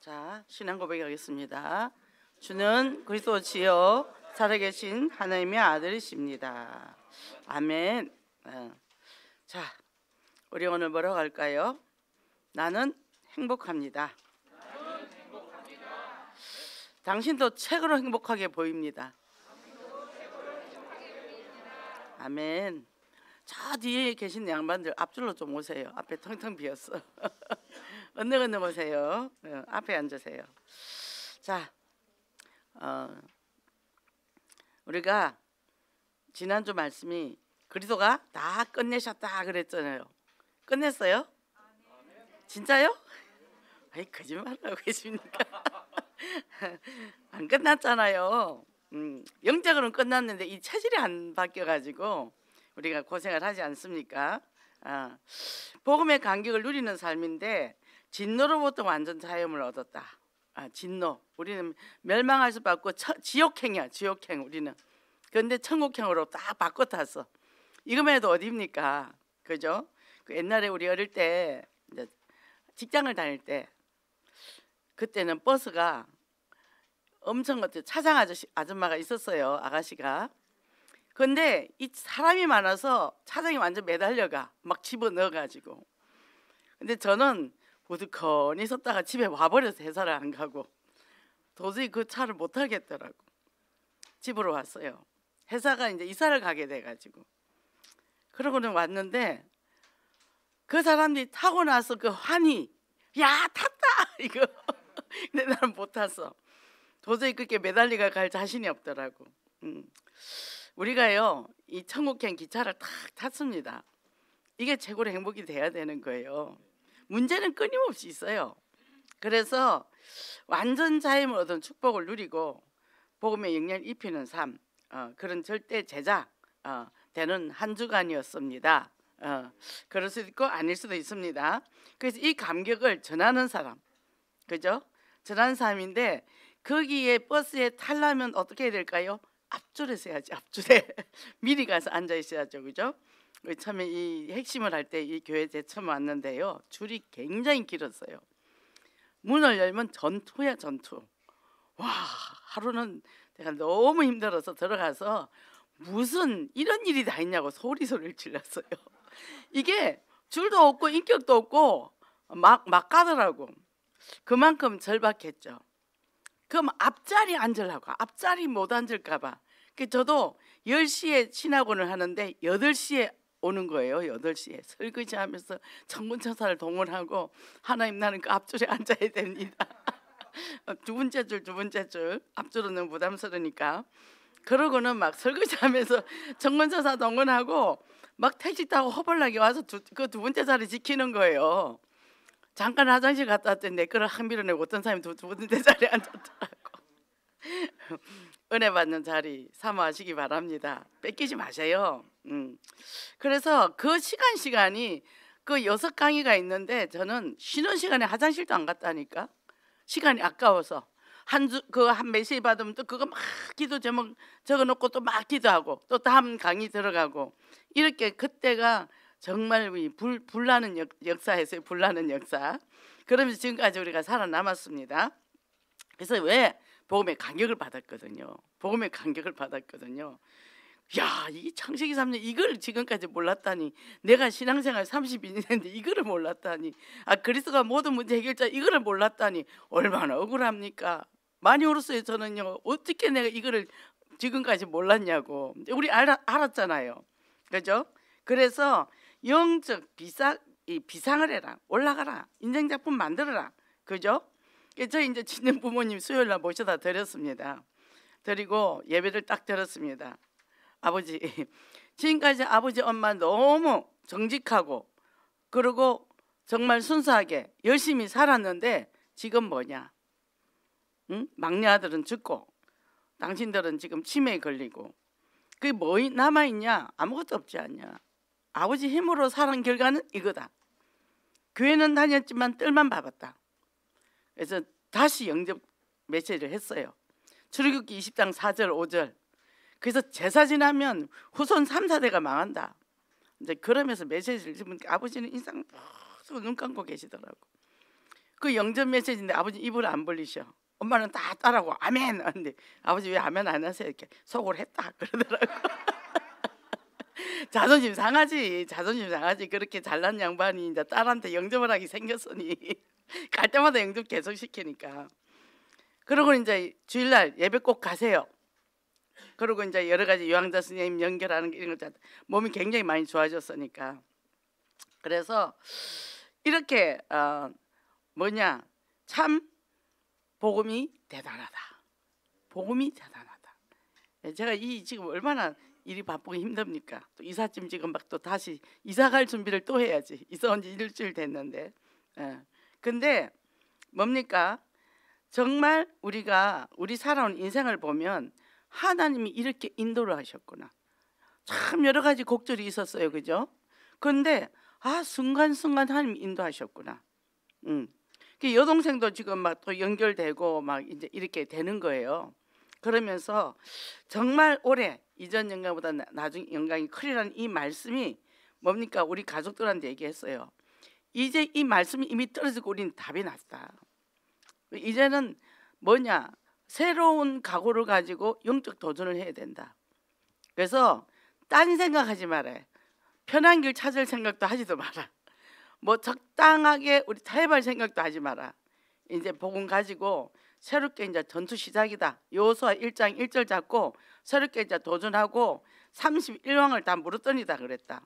자, 신앙 고백하겠습니다. 주는 그리스도시요 살아계신 하나님의 아들이십니다. 아멘. 자, 우리 오늘 뭐라고 할까요? 나는 행복합니다. 당신도 책으로 행복하게 보입니다. 아멘. 저 뒤에 계신 양반들 앞줄로 좀 오세요. 앞에 텅텅 비었어. 언능 오세요. 앞에 앉으세요. 자, 우리가 지난주 말씀이 그리스도가 다 끝내셨다 그랬잖아요. 끝냈어요? 진짜요? 아이, 거짓말하고 계십니까? 안 끝났잖아요. 영적으로는 끝났는데 이 체질이 안 바뀌어가지고 우리가 고생을 하지 않습니까? 복음의 간격을 누리는 삶인데 진노로부터 완전 자유함을 얻었다. 진노. 우리는 멸망할 수밖에 없고 지옥행이야. 지옥행 우리는. 그런데 천국행으로 딱 바꿔 탔어. 이거만 해도 어디입니까? 그죠? 그 옛날에 우리 어릴 때 이제 직장을 다닐 때 그때는 버스가 엄청 차장 아줌마가 있었어요. 아가씨가. 근데 이 사람이 많아서 차장이 완전 매달려가 막 집어넣어가지고. 근데 저는 우두커니 섰다가 집에 와버려서 회사를 안 가고 도저히 그 차를 못 타겠더라고. 집으로 왔어요. 회사가 이제 이사를 가게 돼가지고. 그러고는 왔는데 그 사람들이 타고 나서 그 환희, 야 탔다 이거. 근데 나는 못 탔어. 도저히 그렇게 매달리가 갈 자신이 없더라고. 우리가요 이 천국행 기차를 탁 탔습니다. 이게 최고로 행복이 돼야 되는 거예요. 문제는 끊임없이 있어요. 그래서 완전 자유를 얻은 축복을 누리고 복음의 영향을 입히는 삶, 그런 절대 제자 되는 한 주간이었습니다. 그럴 수도 있고 아닐 수도 있습니다. 그래서 이 감격을 전하는 사람, 그죠? 전하는 사람인데 거기에 버스에 타려면 어떻게 해야 될까요? 앞줄에 서야지. 앞줄에 미리 가서 앉아 있어야죠, 그죠? 처음에 이 핵심을 할 때 이 교회 제 처음 왔는데요, 줄이 굉장히 길었어요. 문을 열면 전투야, 전투. 와, 하루는 내가 너무 힘들어서 들어가서 무슨 이런 일이 다 있냐고 소리를 질렀어요. 이게 줄도 없고 인격도 없고 막 가더라고. 그만큼 절박했죠. 그럼 앞자리 앉으려고, 앞자리 못 앉을까 봐. 저도 10시에 신학원을 하는데 8시에 오는 거예요. 8시에 설거지하면서 천군천사를 동원하고, 하나님 나는 그 앞줄에 앉아야 됩니다. 두 번째 줄 앞줄은 너무 부담스러우니까. 그러고는 막 설거지하면서 천군천사 동원하고 막 택시 타고 허벌나게 와서 그 두 번째 자리 지키는 거예요. 잠깐 화장실 갔다 왔더니 내 거를 확 밀어내고 어떤 사람이 두 번째 자리에 앉았더라고. 은혜 받는 자리 사모하시기 바랍니다. 뺏기지 마세요. 그래서 그 시간이 그 6강의가 있는데 저는 쉬는 시간에 화장실도 안 갔다니까. 시간이 아까워서 한 메시지 받으면 또 그거 막 기도 제목 적어놓고 또 막 기도하고 또 다음 강의 들어가고, 이렇게 그때가 정말 불나는 역사였어요. 불나는 역사. 그러면서 지금까지 우리가 살아남았습니다. 그래서 왜 복음의 간격을 받았거든요. 복음의 간격을 받았거든요. 야, 이 창세기 3년 이걸 지금까지 몰랐다니. 내가 신앙생활 32년인데 이거를 몰랐다니. 그리스도가 모든 문제 해결자 이거를 몰랐다니. 얼마나 억울합니까? 많이 울었어요. 저는요. 어떻게 내가 이거를 지금까지 몰랐냐고. 우리 알았잖아요. 그죠? 그래서 영적 비상을 해라. 올라가라. 인생작품 만들어라. 그죠? 저 이제 친정 부모님 수요일 날 모셔다 드렸습니다. 드리고 예배를 딱 드렸습니다. 아버지, 지금까지 아버지 엄마 너무 정직하고 그리고 정말 순수하게 열심히 살았는데 지금 뭐냐? 막내 아들은 죽고 당신들은 지금 치매에 걸리고 그게 뭐 남아있냐? 아무것도 없지 않냐? 아버지 힘으로 살은 결과는 이거다. 교회는 다녔지만 뜰만 밟았다. 그래서 다시 영접 메시지를 했어요. 출애굽기 20장 4절 5절. 그래서 제사 지나면 후손 3, 4대가 망한다. 이제 그러면서 메시지를 주면 아버지는 인상 눈 감고 계시더라고. 그 영전 메시지인데 아버지 입을 안 벌리셔. 엄마는 다 따라고 아멘 하는데 아버지 왜 아멘 안 하세요? 이렇게 속으로 했다 그러더라고. 자존심 상하지. 자존심 상하지. 그렇게 잘난 양반이 이제 딸한테 영접을 하게 생겼으니 갈 때마다 영접 계속 시키니까. 그러고 이제 주일날 예배 꼭 가세요. 그리고 이제 여러 가지 유황자 선생님 연결하는 이런 거 몸이 굉장히 많이 좋아졌으니까. 그래서 이렇게 참 복음이 대단하다. 복음이 대단하다. 제가 지금 얼마나 일이 바쁘고 힘듭니까? 또 이삿짐 지금 막 또 다시 이사 갈 준비를 또 해야지. 이사 온 지 일주일 됐는데. 근데 뭡니까? 정말 우리 살아온 인생을 보면 하나님이 이렇게 인도를 하셨구나. 참 여러 가지 곡절이 있었어요, 그죠? 근데 순간순간 하나님이 인도하셨구나. 그 여동생도 지금 막 또 연결되고 막 이제 이렇게 되는 거예요. 그러면서 정말 올해 이전 영광보다 나중 영광이 크리라는 이 말씀이 뭡니까? 우리 가족들한테 얘기했어요. 이제 이 말씀이 이미 떨어지고 우리는 답이 났다. 이제는 새로운 각오를 가지고 영적 도전을 해야 된다. 그래서 딴 생각하지 말아요. 편한 길 찾을 생각도 하지도 마라. 적당하게 우리 타협할 생각도 하지 마라. 이제 복음 가지고 새롭게 이제 전투 시작이다. 여호수아 1장 1절 잡고 새롭게 이제 도전하고 31왕을 다 물었더니다 그랬다.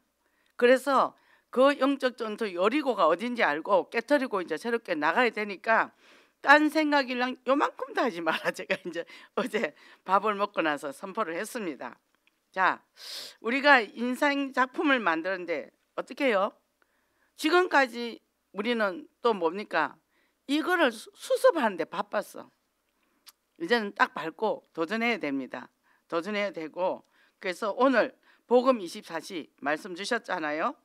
그래서 그 영적 전투 여리고가 어딘지 알고 깨트리고 이제 새롭게 나가야 되니까 딴 생각이랑 요만큼도 하지 마라. 제가 이제 어제 밥을 먹고 나서 선포를 했습니다. 자, 우리가 인생 작품을 만드는데 어떻게 해요? 지금까지 우리는 또 뭡니까? 이거를 수습하는데 바빴어. 이제는 딱 밟고 도전해야 됩니다. 도전해야 되고, 그래서 오늘 복음 24시 말씀 주셨잖아요.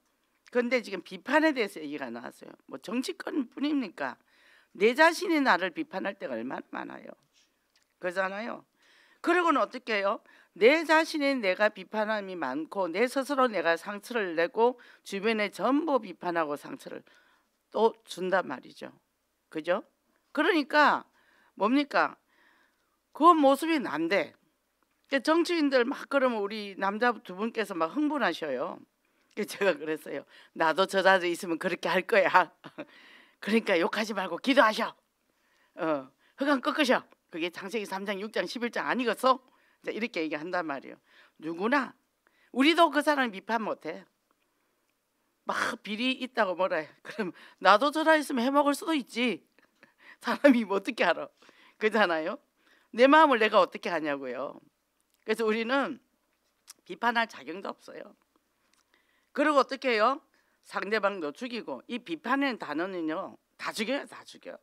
그런데 지금 비판에 대해서 얘기가 나왔어요. 정치권 뿐입니까? 내 자신이 나를 비판할 때가 얼마나 많아요. 그러잖아요. 그리고는 어떻게 해요? 내 자신이 내가 비판함이 많고 내 스스로 내가 상처를 내고 주변에 전부 비판하고 상처를 또 준단 말이죠. 그죠? 그러니까 뭡니까? 그 모습이 난데 정치인들 막 그러면 우리 남자 두 분께서 막 흥분하셔요. 제가 그랬어요. 나도 저 자리에 있으면 그렇게 할 거야. 그러니까 욕하지 말고 기도하셔. 흑암 꺾으셔. 그게 창세기 3장 6장 11장 아니겠어? 이렇게 얘기한단 말이에요. 누구나 우리도 그 사람 비판 못해. 막 비리 있다고 뭐라 해. 그럼 나도 저라 있으면 해먹을 수도 있지. 사람이 뭐 어떻게 알아. 그잖아요. 내 마음을 내가 어떻게 하냐고요. 그래서 우리는 비판할 자격도 없어요. 그리고 어떻게 해요? 상대방도 죽이고. 이 비판의 단어는요 다 죽여요. 다 죽여.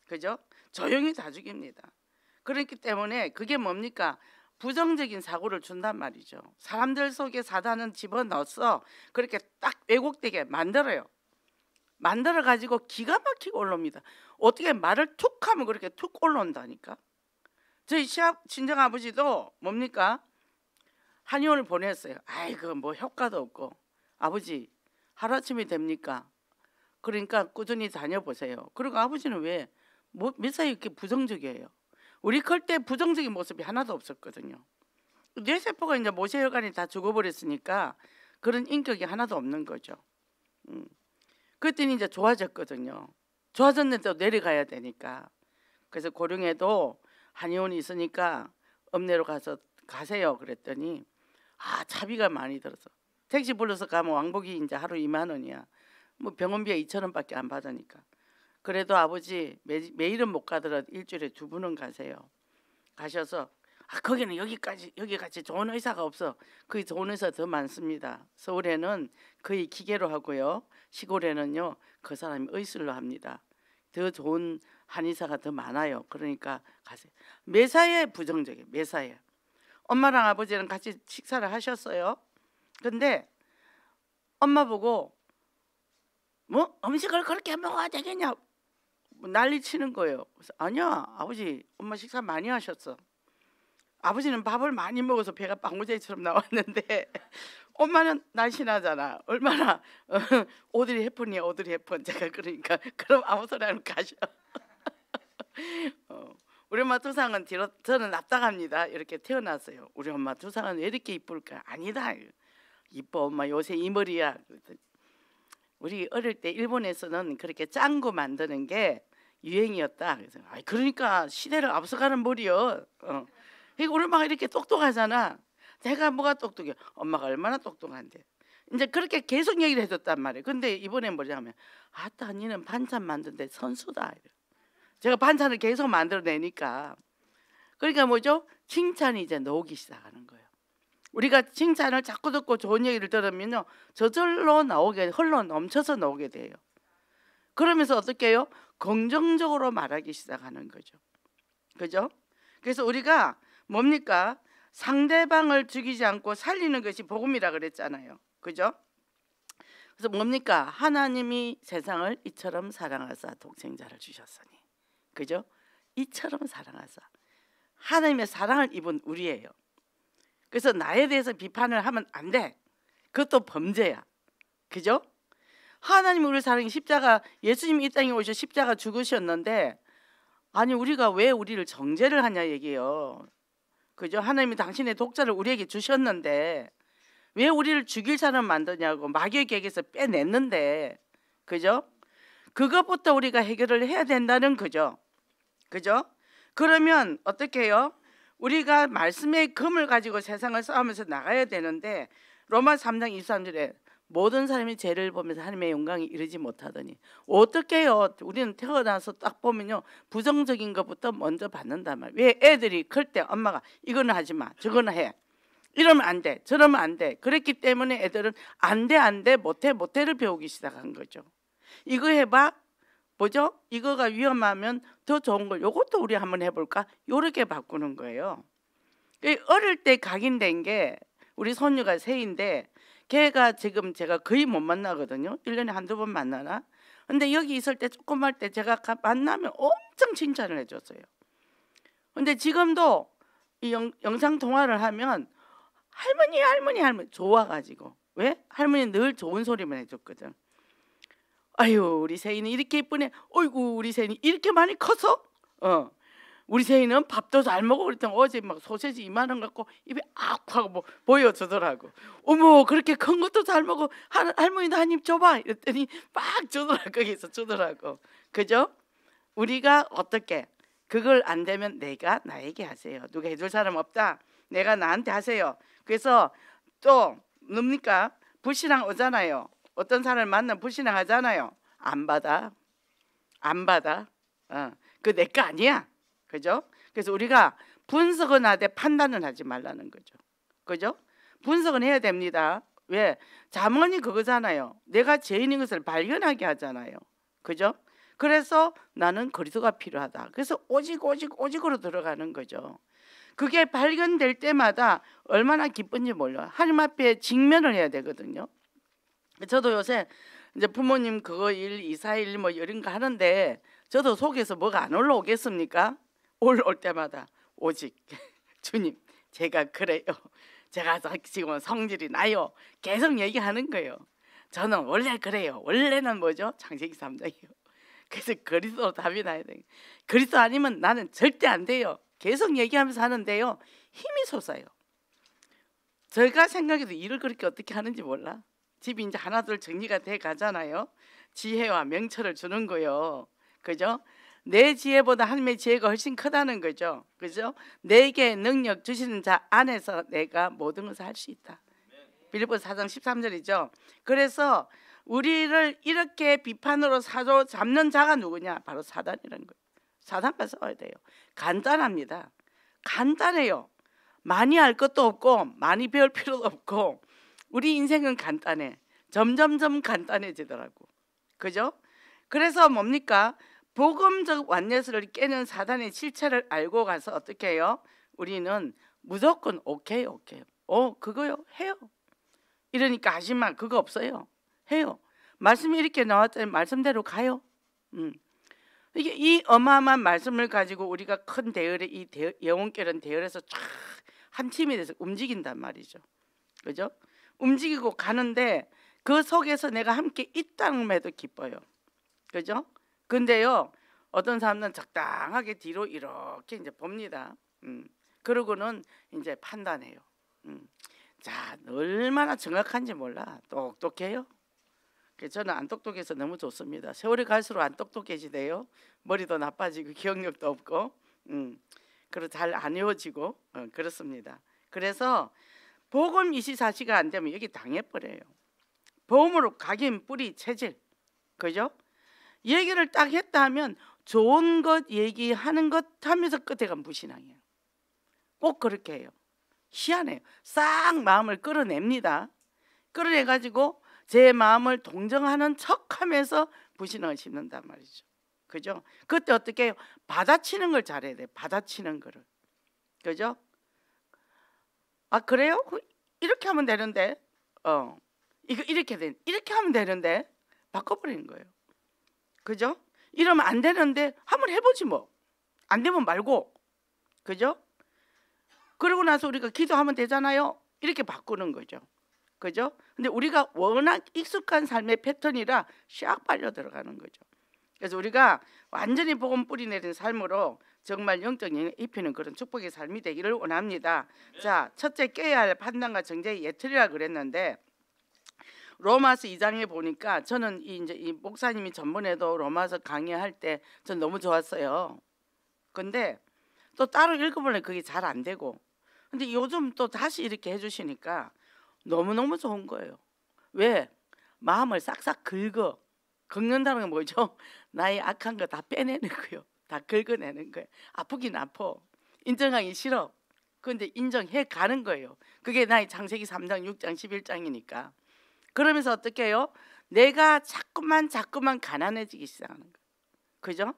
그죠? 조용히 다 죽입니다. 그렇기 때문에 그게 뭡니까? 부정적인 사고를 준단 말이죠. 사람들 속에 사단은 집어넣어서 그렇게 딱 왜곡되게 만들어요. 만들어 가지고 기가 막히게 올라옵니다. 어떻게 말을 툭 하면 그렇게 툭 올라온다니까. 저희 친정 아버지도 뭡니까? 한의원을 보냈어요. 아이고 뭐 효과도 없고. 아버지 하루아침이 됩니까? 그러니까 꾸준히 다녀보세요. 그리고 아버지는 왜 매사에 이렇게 부정적이에요? 우리 클 때 부정적인 모습이 하나도 없었거든요. 뇌세포가 이제 모세혈관이 다 죽어버렸으니까 그런 인격이 하나도 없는 거죠. 그랬더니 이제 좋아졌거든요. 좋아졌는데 또 내려가야 되니까. 그래서 고령에도 한의원이 있으니까 읍내로 가세요. 그랬더니 차비가 많이 들어서 택시 불러서 가면 왕복이 이제 하루 2만 원이야. 뭐 병원비가 2천 원밖에 안 받으니까. 그래도 아버지 매일은 못 가더라도 일주일에 2번은 가세요. 가셔서 거기는 여기같이 좋은 의사가 없어. 거기 좋은 의사 더 많습니다. 서울에는 거의 기계로 하고요. 시골에는요 그 사람이 의술로 합니다. 더 좋은 한의사가 더 많아요. 그러니까 가세요. 매사에 부정적이에요. 매사에. 엄마랑 아버지랑 같이 식사를 하셨어요. 근데 엄마 보고 뭐 음식을 그렇게 먹어야 되겠냐 난리 치는 거예요. 그래서 아니야 아버지 엄마 식사 많이 하셨어. 아버지는 밥을 많이 먹어서 배가 빵구쟁이처럼 나왔는데 엄마는 날씬하잖아. 얼마나 오드리 헵번이야, 오드리 헵번. 제가 그러니까 그럼 아무 소리 안 가셔. 우리 엄마 두상은 뒤로 저는 납작합니다. 이렇게 태어났어요. 우리 엄마 두상은 왜 이렇게 이쁠까? 아니다. 이뻐 엄마 요새 이 머리야. 우리 어릴 때 일본에서는 그렇게 짱구 만드는 게 유행이었다. 그래서 그러니까 시대를 앞서가는 머리요. 우리 엄마가 이렇게 똑똑하잖아. 내가 뭐가 똑똑해? 엄마가 얼마나 똑똑한데. 이제 그렇게 계속 얘기를 해줬단 말이에요. 근데 이번에 뭐냐면 아따 니는 반찬 만드는데 선수다. 제가 반찬을 계속 만들어내니까. 그러니까 뭐죠? 칭찬이 이제 나오기 시작하는 거예요. 우리가 칭찬을 자꾸 듣고 좋은 얘기를 들으면요, 저절로 나오게, 흘러 넘쳐서 나오게 돼요. 그러면서 어떻게 해요? 긍정적으로 말하기 시작하는 거죠. 그죠? 그래서 우리가 뭡니까? 상대방을 죽이지 않고 살리는 것이 복음이라 그랬잖아요. 그죠? 그래서 뭡니까? 하나님이 세상을 이처럼 사랑하사 독생자를 주셨으니. 그죠? 이처럼 사랑하사. 하나님의 사랑을 입은 우리예요. 그래서 나에 대해서 비판을 하면 안 돼. 그것도 범죄야. 그죠? 하나님 우리를 사랑해 십자가, 예수님이 이 땅에 오셔 십자가 죽으셨는데, 아니 우리가 왜 우리를 정죄를 하냐 얘기예요. 그죠? 하나님이 당신의 독자를 우리에게 주셨는데 왜 우리를 죽일 사람 만드냐고 마귀의 계획에서 빼냈는데, 그죠? 그것부터 우리가 해결을 해야 된다는 거죠. 그죠? 그러면 어떻게 해요? 우리가 말씀의 금을 가지고 세상을 싸우면서 나가야 되는데, 로마 3장 23절에 모든 사람이 죄를 보면서 하나님의 영광이 이르지 못하더니 어떻게 해요? 우리는 태어나서 딱 보면요, 부정적인 것부터 먼저 받는단 말이에요. 왜? 애들이 클 때 엄마가 이거는 하지 마, 저거는 해, 이러면 안 돼, 저러면 안 돼. 그랬기 때문에 애들은 안 돼, 안 돼, 못해, 못해를 배우기 시작한 거죠. 이거 해봐, 뭐죠? 이거가 위험하면 더 좋은 걸 요것도 우리 한번 해볼까? 요렇게 바꾸는 거예요. 어릴 때 각인된 게 우리 손녀가 셋인데 걔가 지금 제가 거의 못 만나거든요. 1년에 한두 번 만나나? 근데 여기 있을 때 조금 할 때 제가 만나면 엄청 칭찬을 해줬어요. 근데 지금도 이 영상 통화를 하면 할머니 할머니 할머니 좋아가지고. 왜? 할머니는 늘 좋은 소리만 해줬거든. 아유 우리 세인이 이렇게 이쁘네. 어이구 우리 세인이 이렇게 많이 컸어? 우리 세인은 밥도 잘 먹어. 그랬더니 어제 막 소세지 이만한 거 갖고 입에 악 하고 뭐 보여주더라고. 어머 그렇게 큰 것도 잘 먹어. 할머니도 한 입 줘봐. 이랬더니 막 주더라고. 거기서 주더라고. 그죠? 우리가 어떻게 그걸 안 되면 내가 나에게 하세요. 누가 해줄 사람 없다. 내가 나한테 하세요. 그래서 또 뭡니까? 불신앙 오잖아요. 어떤 사람을 만나면 불신앙 하잖아요. 안 받아. 안 받아. 그 내 거 아니야. 그죠? 그래서 우리가 분석은 하되 판단은 하지 말라는 거죠. 그죠? 분석은 해야 됩니다. 왜? 잠언이 그거잖아요. 내가 죄인인 것을 발견하게 하잖아요. 그죠? 그래서 나는 그리스도가 필요하다. 그래서 오직으로 들어가는 거죠. 그게 발견될 때마다 얼마나 기쁜지 몰라요. 하나님 앞에 직면을 해야 되거든요. 저도 요새 이제 부모님 그거 일, 이사일 뭐 이런 거 하는데 저도 속에서 뭐가 안 올라오겠습니까? 올라올 때마다 오직 주님 제가 그래요. 제가 지금 성질이 나요. 계속 얘기하는 거예요. 저는 원래 그래요. 원래는 뭐죠? 창세기 3장이요. 그래서 그리스도로 답이 나야 돼요. 그리스도 아니면 나는 절대 안 돼요. 계속 얘기하면서 하는데요, 힘이 솟아요. 제가 생각해도 일을 그렇게 어떻게 하는지 몰라. 집이 이제 하나둘 정리가 돼 가잖아요. 지혜와 명철을 주는 거요. 그죠? 내 지혜보다 하나님의 지혜가 훨씬 크다는 거죠. 그죠? 내게 능력 주시는 자 안에서 내가 모든 것을 할 수 있다. 빌립보서 4장 13절이죠. 그래서 우리를 이렇게 비판으로 사로잡는 자가 누구냐? 바로 사단이라는 거예요. 사단과 싸워야 돼요. 간단합니다. 간단해요. 많이 알 것도 없고 많이 배울 필요도 없고 우리 인생은 간단해. 점점점 간단해지더라고. 그죠? 그래서 뭡니까? 복음적 완례스를 깨는 사단의 실체를 알고 가서 어떻게 해요? 우리는 무조건 오케이. 그거요? 해요. 이러니까 하지만 그거 없어요. 해요. 말씀이 이렇게 나왔더니 말씀대로 가요. 이게 이 어마어마한 말씀을 가지고 우리가 큰 대열에 이 영혼결은 대열에서 쫙 한 팀이 돼서 움직인단 말이죠. 그죠? 움직이고 가는데 그 속에서 내가 함께 있다는 것에도 기뻐요. 그죠? 근데요, 어떤 사람은 적당하게 뒤로 이렇게 이제 봅니다. 그러고는 이제 판단해요. 자, 얼마나 정확한지 몰라. 똑똑해요. 그래서 저는 안 똑똑해서 너무 좋습니다. 세월이 갈수록 안 똑똑해지대요. 머리도 나빠지고 기억력도 없고, 그리고 잘 안 외워지고 그렇습니다. 그래서 복음 24시가 안 되면 여기 당해버려요. 복음으로 각인, 뿌리, 체질, 그죠? 얘기를 딱 했다 하면 좋은 것 얘기하는 것 하면서 끝에 가면 무신앙이에요. 꼭 그렇게 해요. 희한해요. 싹 마음을 끌어냅니다. 끌어내가지고 제 마음을 동정하는 척하면서 불신앙을 심는단 말이죠. 그죠? 그때 어떻게 해요? 받아치는 걸 잘해야 돼요. 받아치는 거를. 그죠? 아, 그래요? 이렇게 하면 되는데, 이거 이렇게 하면 되는데 바꿔버리는 거예요. 그죠? 이러면 안 되는데 한번 해보지 뭐. 안 되면 말고. 그죠? 그러고 나서 우리가 기도하면 되잖아요. 이렇게 바꾸는 거죠. 그죠? 근데 우리가 워낙 익숙한 삶의 패턴이라 샥 빨려 들어가는 거죠. 그래서 우리가 완전히 복음 뿌리 내린 삶으로 정말 영적 영향을 입히는 그런 축복의 삶이 되기를 원합니다. 자, 첫째 깨야 할 판단과 정죄의 예틀이라 그랬는데, 로마서 2장에 보니까 저는 이제 이 목사님이 전번에도 로마서 강의할 때 전 너무 좋았어요. 근데 또 따로 읽어보면 그게 잘 안 되고, 근데 요즘 또 다시 이렇게 해주시니까 너무너무 좋은 거예요. 왜? 마음을 싹싹 긁는다는 건 뭐죠? 나의 악한 거 다 빼내는 거예요. 다 긁어내는 거예요. 아프긴 아파. 인정하기 싫어. 그런데 인정해 가는 거예요. 그게 나의 창세기 3장, 6장, 11장이니까. 그러면서 어떻게 해요? 내가 자꾸만 가난해지기 시작하는 거예요. 그죠?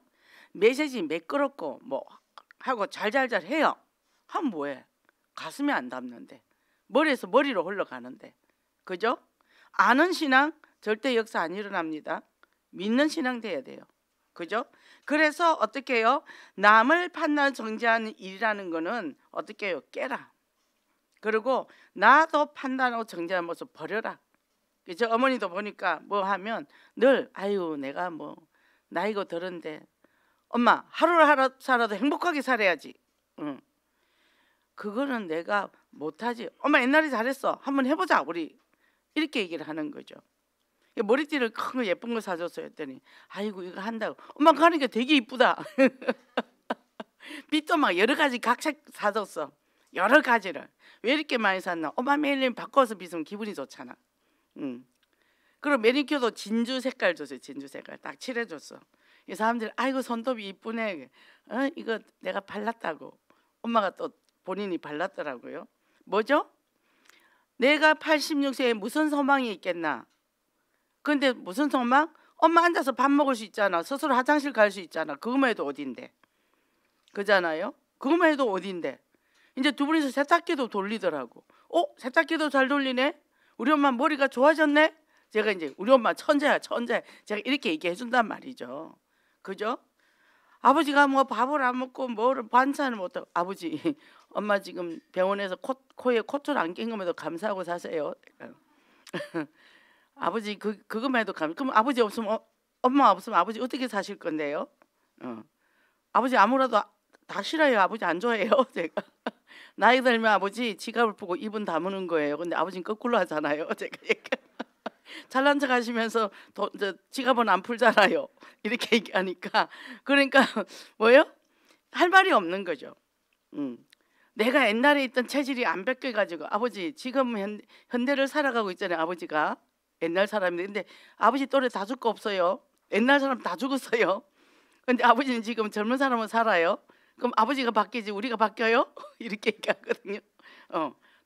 메시지 매끄럽고 뭐 하고 잘잘잘 해요. 하면 뭐해? 가슴에 안 담는데, 머리에서 머리로 흘러가는데, 그죠? 아는 신앙 절대 역사 안 일어납니다. 믿는 신앙 돼야 돼요. 그죠? 그래서 어떻게 해요? 남을 판단 정죄하는 일이라는 거는 어떻게 해요? 깨라. 그리고 나도 판단하고 정죄하는 모습 버려라. 그죠? 어머니도 보니까 뭐 하면 늘 아유 내가 뭐 나이고 들은데 엄마 하루를 살아도 행복하게 살아야지. 그거는 내가 못하지. 엄마 옛날에 잘했어. 한번 해보자 우리. 이렇게 얘기를 하는 거죠. 머리띠를 큰 거 예쁜 거 사줬어요 했더니 아이고 이거 한다고. 엄마 그거 하는 게 되게 이쁘다. 빛도 막 여러 가지 각색 사줬어. 여러 가지를. 왜 이렇게 많이 샀나? 엄마 매일 바꿔서 빗으면 기분이 좋잖아. 그리고 매니큐어도 진주 색깔 줬어요. 진주 색깔 딱 칠해줬어. 이 사람들이 아이고 손톱이 이쁘네. 이거 내가 발랐다고. 엄마가 또 본인이 발랐더라고요. 뭐죠? 내가 86세에 무슨 소망이 있겠나? 근데 무슨 소망? 엄마 앉아서 밥 먹을 수 있잖아. 스스로 화장실 갈 수 있잖아. 그거만 해도 어딘데? 그잖아요. 그거만 해도 어딘데? 이제 두 분이서 세탁기도 돌리더라고. 세탁기도 잘 돌리네? 우리 엄마 머리가 좋아졌네? 제가 이제 우리 엄마 천재야 천재. 제가 이렇게 얘기해 준단 말이죠. 그죠? 아버지가 뭐 밥을 안 먹고 뭐를 반찬을 못 하고 아버지 엄마 지금 병원에서 코에 코트를 안 낀 것에도 감사하고 사세요. 아버지 그것만 해도 그럼 아버지 없으면 엄마 없으면 아버지 어떻게 사실 건데요? 아버지 아무래도 다 싫어요. 아버지 안 좋아해요. 제가 나이 들면 아버지 지갑을 보고 입은 다무는 거예요. 근데 아버지는 거꾸로 하잖아요. 제가 잘난 척 하시면서 지갑은 안 풀잖아요. 이렇게 얘기하니까 그러니까 뭐요? 할 말이 없는 거죠. 내가 옛날에 있던 체질이 안 바뀌어가지고 아버지 지금 현대를 살아가고 있잖아요. 아버지가 옛날 사람인데 근데 아버지 또래 다 죽고 없어요. 옛날 사람 다 죽었어요. 근데 아버지는 지금 젊은 사람은 살아요. 그럼 아버지가 바뀌지 우리가 바뀌어요? 이렇게 얘기하거든요.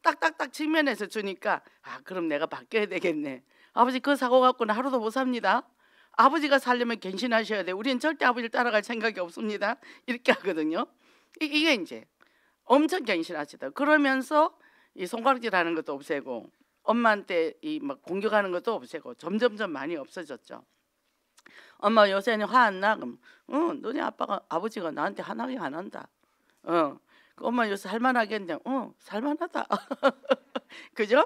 딱딱딱 측면에서 주니까 그럼 내가 바뀌어야 되겠네. 아버지 그 사고 갖고는 하루도 못 삽니다. 아버지가 살려면 갱신하셔야 돼. 우리는 절대 아버지를 따라갈 생각이 없습니다. 이렇게 하거든요. 이게 이제 엄청 갱신하시다. 그러면서 이 손가락질하는 것도 없애고 엄마한테 이 막 공격하는 것도 없애고 점점점 많이 없어졌죠. 엄마 요새는 화 안 나? 그럼 너네 아버지가 나한테 화나게 안 한다. 그 엄마 요새 살만하겠냐? 살만하다. 그죠?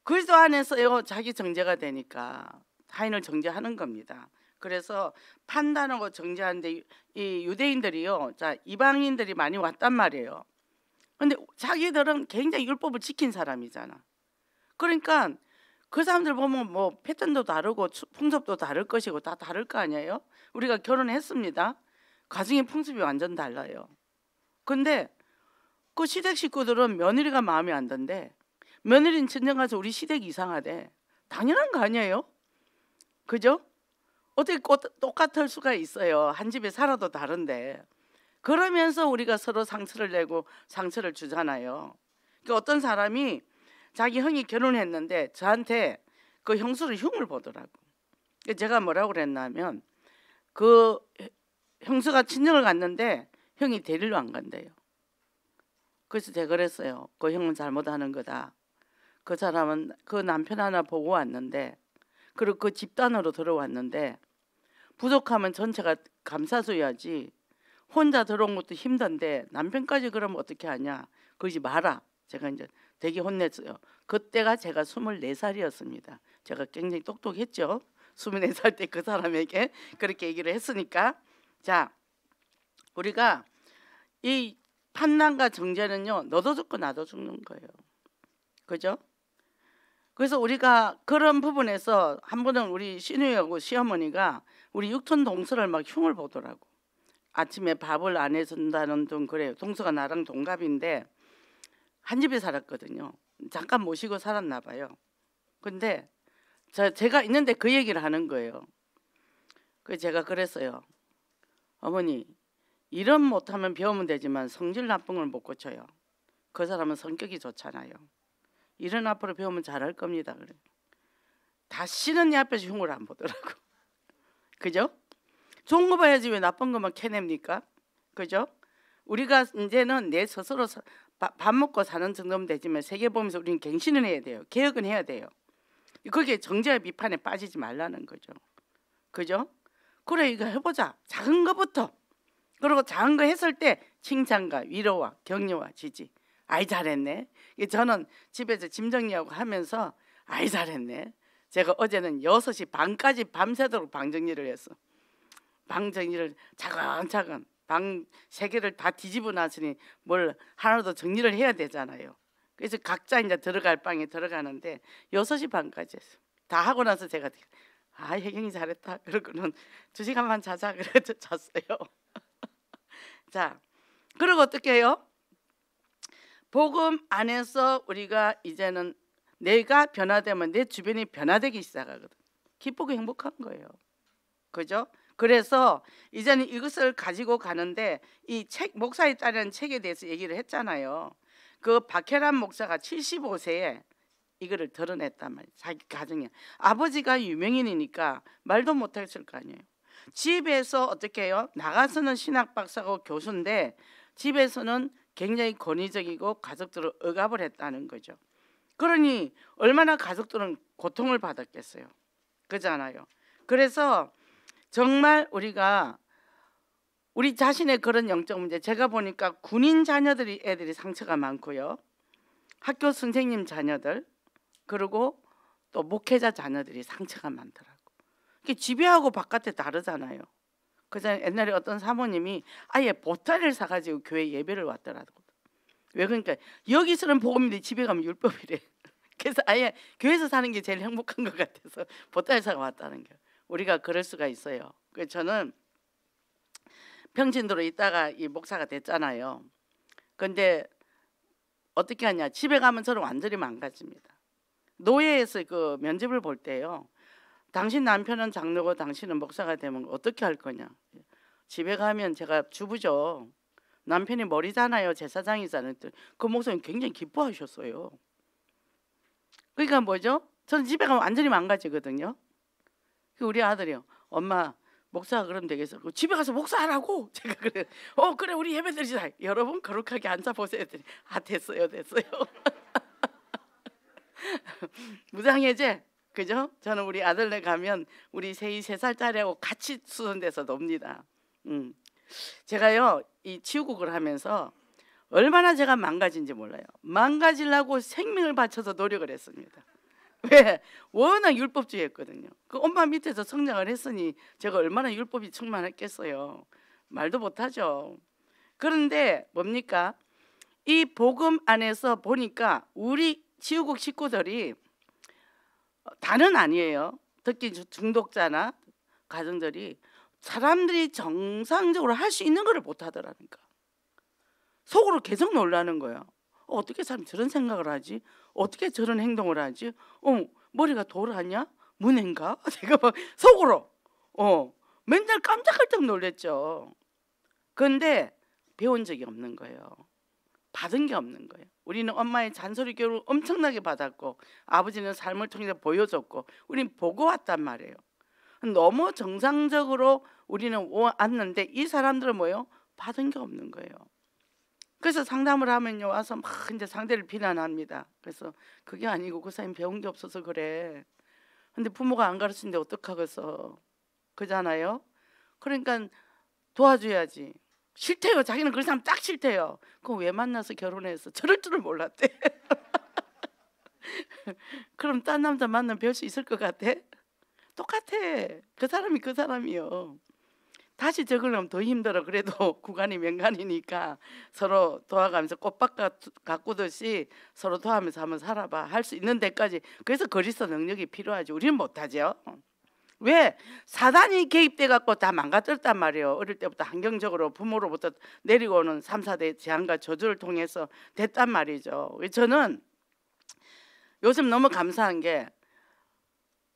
그리스도 안에서요 자기 정죄가 되니까 타인을 정죄하는 겁니다. 그래서 판단하고 정죄하는데 이 유대인들이요, 자 이방인들이 많이 왔단 말이에요. 근데 자기들은 굉장히 율법을 지킨 사람이잖아. 그러니까 그 사람들 보면 뭐 패턴도 다르고 풍습도 다를 것이고 다 다를 거 아니에요. 우리가 결혼했습니다. 가정의 풍습이 완전 달라요. 근데 그 시댁 식구들은 며느리가 마음에 안 든대. 며느리는 친정 가서 우리 시댁이 이상하대. 당연한 거 아니에요? 그죠? 어떻게 똑같을 수가 있어요. 한 집에 살아도 다른데. 그러면서 우리가 서로 상처를 내고 상처를 주잖아요. 그러니까 어떤 사람이 자기 형이 결혼했는데 저한테 그 형수를 흉을 보더라고. 제가 뭐라고 그랬냐면 그 형수가 친정을 갔는데 형이 데리러 안 간대요. 그래서 제가 그랬어요. 그 형은 잘못하는 거다. 그 사람은 그 남편 하나 보고 왔는데, 그리고 그 집단으로 들어왔는데 부족하면 전체가 감싸줘야지. 혼자 들어온 것도 힘든데 남편까지 그러면 어떻게 하냐. 그러지 마라. 제가 이제 되게 혼냈어요. 그때가 제가 24살이었습니다. 제가 굉장히 똑똑했죠. 24살 때 그 사람에게 그렇게 얘기를 했으니까. 자, 우리가 이 판단과 정죄는요, 너도 죽고 나도 죽는 거예요. 그죠? 그래서 우리가 그런 부분에서 한 번은 우리 시누이하고 시어머니가 우리 6촌 동서를 막 흉을 보더라고. 아침에 밥을 안 해준다는 둥 그래요. 동서가 나랑 동갑인데 한 집에 살았거든요. 잠깐 모시고 살았나 봐요. 근데 제가 있는데 그 얘기를 하는 거예요. 그래서 제가 그랬어요. 어머니, 일은 못하면 배우면 되지만 성질 나쁜 걸 못 고쳐요. 그 사람은 성격이 좋잖아요. 일은 앞으로 배우면 잘할 겁니다. 그래. 다시는 내 앞에서 흉을 안 보더라고. 그죠? 좋은 거 봐야지 왜 나쁜 것만 캐냅니까? 그죠? 우리가 이제는 내 스스로 밥 먹고 사는 정도면 되지만 세계 보면서 우리는 갱신을 해야 돼요. 개혁은 해야 돼요. 그게 정죄와 비판에 빠지지 말라는 거죠. 그죠? 그래, 이거 해보자. 작은 것부터. 그리고 작은 거 했을 때 칭찬과 위로와 격려와 지지. 아이 잘했네. 저는 집에서 짐 정리하고 하면서 아이 잘했네. 제가 어제는 6시 반까지 밤새도록 방 정리를 했어. 방 정리를 차근차근 방 3개를 다 뒤집어 놨으니 뭘 하나도 정리를 해야 되잖아요. 그래서 각자 이제 들어갈 방에 들어가는데 6시 반까지 했어. 다 하고 나서 제가 혜경이 잘했다. 그러고는 2시간만 자자. 그래서 잤어요. 자, 그리고 어떻게 해요? 복음 안에서 우리가 이제는 내가 변화되면 내 주변이 변화되기 시작하거든. 기쁘고 행복한 거예요. 그죠? 그래서 이제는 이것을 가지고 가는데 이 책, 목사에 따른 책에 대해서 얘기를 했잖아요. 그 박혜란 목사가 75세에 이거를 드러냈단 말이에요. 자기 가정에. 아버지가 유명인이니까 말도 못했을 거 아니에요. 집에서 어떻게 해요? 나가서는 신학 박사고 교수인데 집에서는 굉장히 권위적이고 가족들을 억압을 했다는 거죠. 그러니 얼마나 가족들은 고통을 받았겠어요. 그렇잖아요. 그래서 정말 우리가 우리 자신의 그런 영적 문제, 제가 보니까 군인 자녀들이 애들이 상처가 많고요. 학교 선생님 자녀들, 그리고 또 목회자 자녀들이 상처가 많더라고. 이게 집에하고 바깥에 다르잖아요. 그래서 옛날에 어떤 사모님이 아예 보따리를 사가지고 교회 예배를 왔더라고. 왜 그러니까 여기서는 복음인데 집에 가면 율법이래. 그래서 아예 교회에서 사는 게 제일 행복한 것 같아서 보따리 사가 왔다는 게. 우리가 그럴 수가 있어요. 그래서 저는 평신도로 있다가 이 목사가 됐잖아요. 근데 어떻게 하냐? 집에 가면 저는 완전히 망가집니다. 노예에서 그 면접을 볼 때요. 당신 남편은 장로고 당신은 목사가 되면 어떻게 할 거냐? 집에 가면 제가 주부죠. 남편이 머리잖아요. 제사장이잖아요. 그 목사님 굉장히 기뻐하셨어요. 그러니까 뭐죠? 저는 집에 가면 완전히 망가지거든요. 우리 아들이요. 엄마 목사가 그러면 되겠어. 집에 가서 목사하라고. 제가 그래. 그래 우리 예배드리자. 여러분 거룩하게 앉아보세요. 됐어요. 무장해제. 그죠? 저는 우리 아들네 가면 우리 세이 3살짜리하고 같이 수선돼서 놉니다. 제가요 이 치유국을 하면서 얼마나 제가 망가진지 몰라요. 망가지려고 생명을 바쳐서 노력을 했습니다. 왜? 워낙 율법주의였거든요. 그 엄마 밑에서 성장을 했으니 제가 얼마나 율법이 충만했겠어요. 말도 못하죠. 그런데 뭡니까? 이 복음 안에서 보니까 우리 지우국 식구들이 다는 아니에요. 특히 중독자나 가정들이 사람들이 정상적으로 할 수 있는 것을 못하더라니까. 속으로 계속 놀라는 거예요. 어떻게 사람이 저런 생각을 하지? 어떻게 저런 행동을 하지? 머리가 돌아냐? 문해인가? 제가 막 속으로 맨날 깜짝깜짝 놀랬죠. 그런데 배운 적이 없는 거예요. 받은 게 없는 거예요. 우리는 엄마의 잔소리 교육을 엄청나게 받았고 아버지는 삶을 통해서 보여줬고 우리는 보고 왔단 말이에요. 너무 정상적으로 우리는 왔는데 이 사람들은 뭐예요? 받은 게 없는 거예요. 그래서 상담을 하면요 와서 막 이제 상대를 비난합니다. 그래서 그게 아니고 그 사람이 배운 게 없어서 그래. 근데 부모가 안 가르치는데 어떡하겠어. 그잖아요. 그러니까 도와줘야지. 싫대요. 자기는 그런 사람 딱 싫대요. 그럼 왜 만나서 결혼해서 저럴 줄을 몰랐대. 그럼 딴 남자 만나면 배울 수 있을 것 같아? 똑같아. 그 사람이 그 사람이요. 다시 적으려면 더 힘들어. 그래도 구간이 명간이니까 서로 도와가면서 꽃밭 가꾸듯이 서로 도와하면서 한번 살아봐. 할 수 있는 데까지. 그래서 그리스도 능력이 필요하지. 우리는 못하죠. 왜? 사단이 개입돼 갖고 다 망가졌단 말이에요. 어릴 때부터 환경적으로 부모로부터 내리고 오는 3, 4대 재앙과 저주를 통해서 됐단 말이죠. 저는 요즘 너무 감사한 게